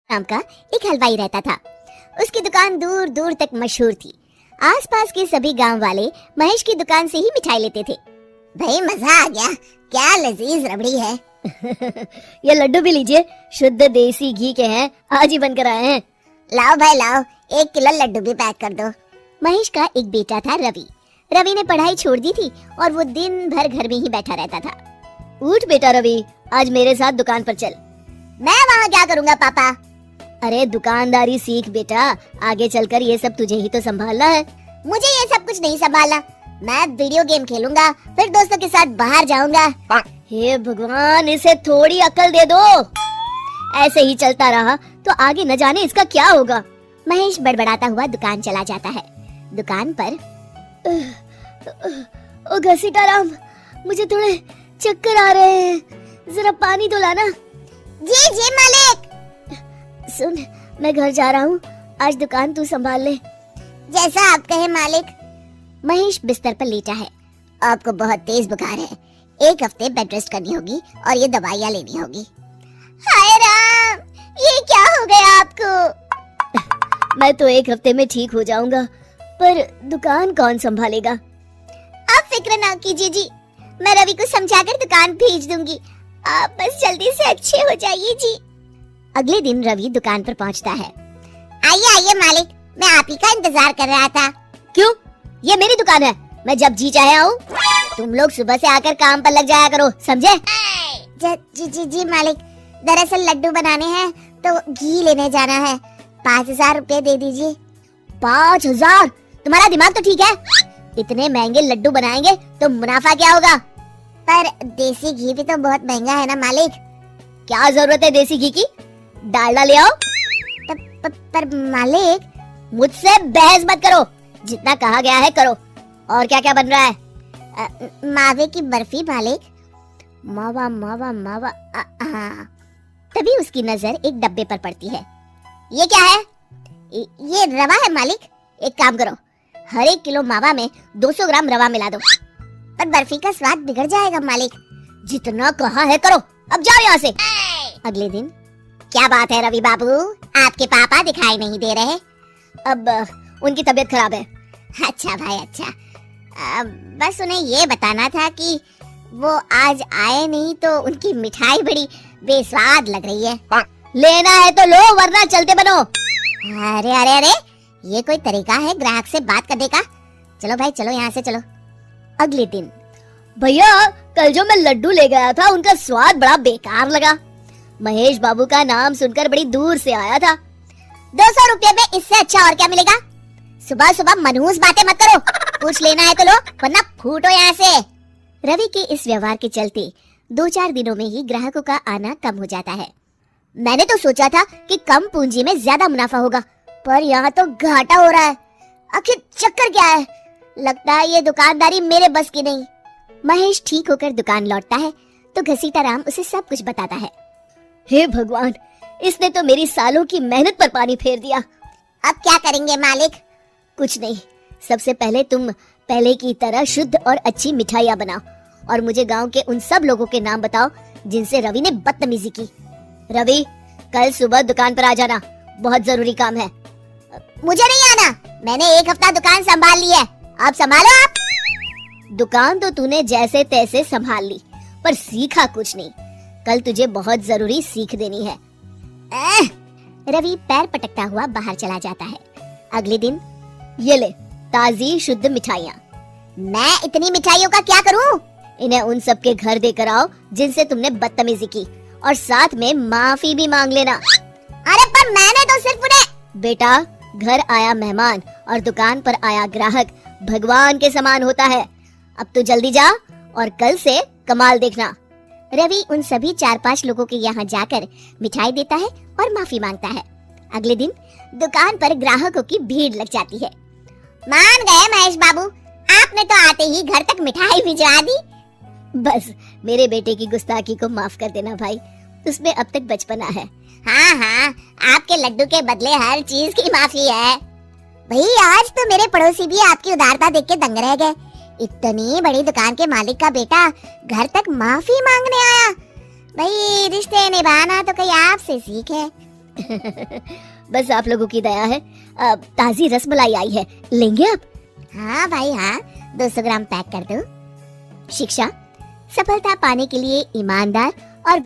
नाम का एक हलवाई रहता था। उसकी दुकान दूर दूर तक मशहूर थी। आसपास के सभी गांव वाले महेश की दुकान से ही मिठाई लेते थे। भाई मजा आ गया, क्या लजीज रबड़ी है। ये लड्डू भी लीजिए, शुद्ध देसी घी के हैं, आज ही बनकर आए हैं। लाओ भाई लाओ, 1 किलो लड्डू भी पैक कर दो। महेश का एक बेटा था रवि। रवि ने पढ़ाई छोड़ दी थी और वो दिन भर घर में ही बैठा रहता था। उठ बेटा रवि, आज मेरे साथ दुकान पर चल। मैं वहाँ क्या करूँगा पापा? अरे दुकानदारी सीख बेटा, आगे चलकर ये सब तुझे ही तो संभालना है। मुझे ये सब कुछ नहीं संभालना, मैं वीडियो गेम खेलूंगा, फिर दोस्तों के साथ बाहर जाऊंगा। हे भगवान, इसे थोड़ी अकल दे दो। ऐसे ही चलता रहा तो आगे न जाने इसका क्या होगा। महेश बड़बड़ाता हुआ दुकान चला जाता है। दुकान पर ओ घसीटाराम, मुझे थोड़े चक्कर आ रहे हैं, जरा पानी तो लाना। जी जी मालिक। सुन, मैं घर जा रहा हूँ, आज दुकान तू संभाल ले। जैसा आप कहे मालिक। महेश बिस्तर पर लेटा है। आपको बहुत तेज बुखार है, 1 हफ्ते बेड रेस्ट करनी होगी और ये दवाइयाँ लेनी होगी। हाय राम, ये क्या हो गया आपको? मैं तो 1 हफ्ते में ठीक हो जाऊंगा, पर दुकान कौन संभालेगा? आप फिक्र ना कीजिए जी, मैं रवि को समझाकर दुकान भेज दूंगी। आप बस जल्दी से अच्छे हो जाइए जी। अगले दिन रवि दुकान पर पहुंचता है। आइए आइए मालिक, मैं आप ही का इंतजार कर रहा था। क्यों? ये मेरी दुकान है, मैं जब जी चाहे आऊँ। तुम लोग सुबह से आकर काम पर लग जाया करो, समझे? जी जी जी मालिक, दरअसल लड्डू बनाने हैं तो घी लेने जाना है, 5000 रुपए दे दीजिए। 5000? तुम्हारा दिमाग तो ठीक है? इतने महंगे लड्डू बनाएंगे तो मुनाफा क्या होगा? पर देसी घी भी तो बहुत महंगा है ना मालिक। क्या जरूरत है देसी घी की? डालडा ले आओ। पर मालिक। मुझसे बहस मत करो, जितना कहा गया है करो। और क्या क्या बन रहा है? मावे की बर्फी मालिक। मावा मावा मावा। तभी उसकी नजर एक डब्बे पर पड़ती है। ये क्या है? ये रवा है मालिक। एक काम करो, हर 1 किलो मावा में 200 ग्राम रवा मिला दो। पर बर्फी का स्वाद बिगड़ जाएगा मालिक। जितना कहा है करो, अब जाओ यहाँ से। अगले दिन। क्या बात है रवि बाबू, आपके पापा दिखाई नहीं दे रहे? अब उनकी तबीयत खराब है। अच्छा भाई अच्छा। बस उन्हें ये बताना था कि वो आज आए नहीं तो उनकी मिठाई बड़ी बेस्वाद लग रही है। लेना है तो लो, वरना चलते बनो। अरे अरे अरे, ये कोई तरीका है ग्राहक से बात करने का? चलो भाई चलो, यहाँ से चलो। अगले दिन। भैया, कल जो मैं लड्डू ले गया था उनका स्वाद बड़ा बेकार लगा। महेश बाबू का नाम सुनकर बड़ी दूर से आया था। 200 रुपए में इससे अच्छा और क्या मिलेगा? सुबह सुबह मनहूस बातें मत करो, कुछ लेना है तो लो, वरना फूटो यहाँ से। रवि के इस व्यवहार के चलते 2-4 दिनों में ही ग्राहकों का आना कम हो जाता है। मैंने तो सोचा था कि कम पूंजी में ज्यादा मुनाफा होगा, पर यहाँ तो घाटा हो रहा है। आखिर चक्कर क्या है? लगता है ये दुकानदारी मेरे बस की नहीं। महेश ठीक होकर दुकान लौटता है तो घसीटाराम उसे सब कुछ बताता है। हे भगवान, इसने तो मेरी सालों की मेहनत पर पानी फेर दिया। अब क्या करेंगे मालिक? कुछ नहीं, सबसे पहले तुम पहले की तरह शुद्ध और अच्छी मिठाइयाँ बनाओ और मुझे गांव के उन सब लोगों के नाम बताओ जिनसे रवि ने बदतमीजी की। रवि, कल सुबह दुकान पर आ जाना, बहुत जरूरी काम है। मुझे नहीं आना, मैंने 1 हफ्ता दुकान संभाल ली है, आप संभालो आप। दुकान तो तूने जैसे तैसे संभाल ली, पर सीखा कुछ नहीं। कल तुझे बहुत जरूरी सीख देनी है। रवि पैर पटकता हुआ बाहर चला जाता है। अगले दिन। ये ले ताजी शुद्ध मिठाइयाँ। मैं इतनी मिठाइयों का क्या करूँ? इन्हें उन सब के घर देकर आओ जिनसे तुमने बदतमीजी की, और साथ में माफी भी मांग लेना। अरे पर मैंने तो सिर्फ उन्हें। बेटा, घर आया मेहमान और दुकान पर आया ग्राहक भगवान के समान होता है। अब तो जल्दी जा और कल से कमाल देखना। रवि उन सभी 4-5 लोगों के यहाँ जाकर मिठाई देता है और माफी मांगता है। अगले दिन दुकान पर ग्राहकों की भीड़ लग जाती है। मान गए महेश बाबू, आपने तो आते ही घर तक मिठाई भिजवा दी। बस मेरे बेटे की गुस्ताखी को माफ कर देना भाई, उसमें अब तक बचपना है। हाँ हाँ, आपके लड्डू के बदले हर चीज की माफी है। भाई आज तो मेरे पड़ोसी भी आपकी उदारता देख के दंग रह गए। इतनी बड़ी दुकान के मालिक का बेटा घर तक माफी मांगने आया। भाई रिश्ते निभाना तो कहीं आपसे सीखे। बस आप लोगों की दया है। ताजी रसमलाई आई है, लेंगे आप? हाँ भाई हाँ, 200 ग्राम पैक कर दो। शिक्षा, सफलता पाने के लिए ईमानदार